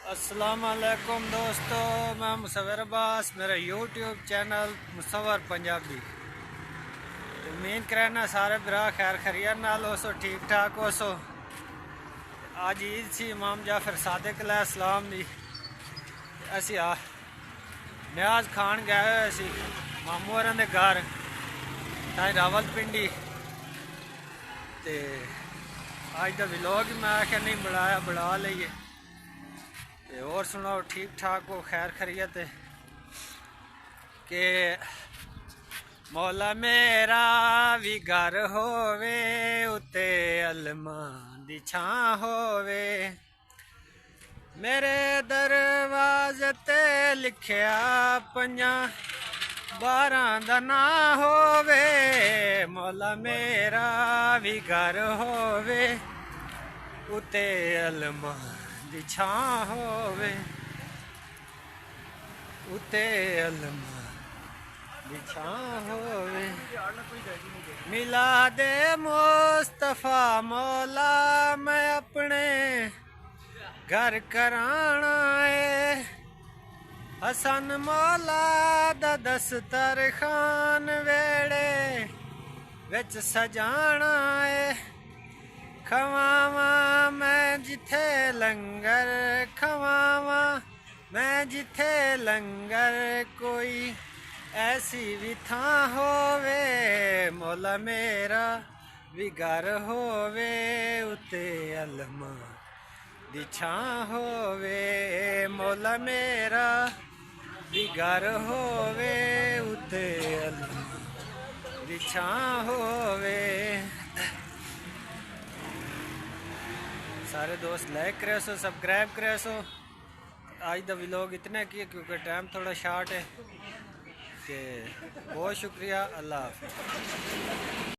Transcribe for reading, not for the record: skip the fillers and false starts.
अस्सलाम वालेकुम दोस्तों, मैं मुसव्वर अब्बास, मेरा यूट्यूब चैनल मुसव्वर पंजाबी। उम्मीद करना सारे भरा खैर खैरियत नाल हो सो, ठीक ठाक हो सो। अज ईद सी इमाम जाफर सादिक अलैहिस्सलाम दी। असी न्याज खान गए हुए सी मामू होरां दे घर ताई रावलपिंडी। ते अज दा व्लॉग मैं आख्या नहीं बनाया, बना लईए। और सुनाओ, ठीक ठाक हो, खैर खैरियत है के मौला मेरा भी घर होवे उते अलमा दी छां होवे। मेरे दरवाजे ते लिखिया 5-12 दा ना होवे। मौला मेरा भी घर होवे उते अलमा दी छां होवे, उते अलमा दी छां होवे। मिलादे मुस्तफा मौला मैं अपने घर कराना है। हसन मौला दा दस्तर खान वेड़े विच सजाना है। खवावा मैं जिथे लंगर, खवावा मैं जिथे लंगर, कोई ऐसी भी थां होवे। मौला मेरा भी घर होवे उते अलमा दी छां होवे। मौला मेरा भी घर होवे उते अलमा दी छां होवे। सारे दोस्त लाइक करे सो, सब्सक्राइब करे सो। आज दा व्लॉग इतना किया क्योंकि टाइम थोड़ा शॉर्ट है। कि बहुत शुक्रिया, अल्लाह हाफ़िज़।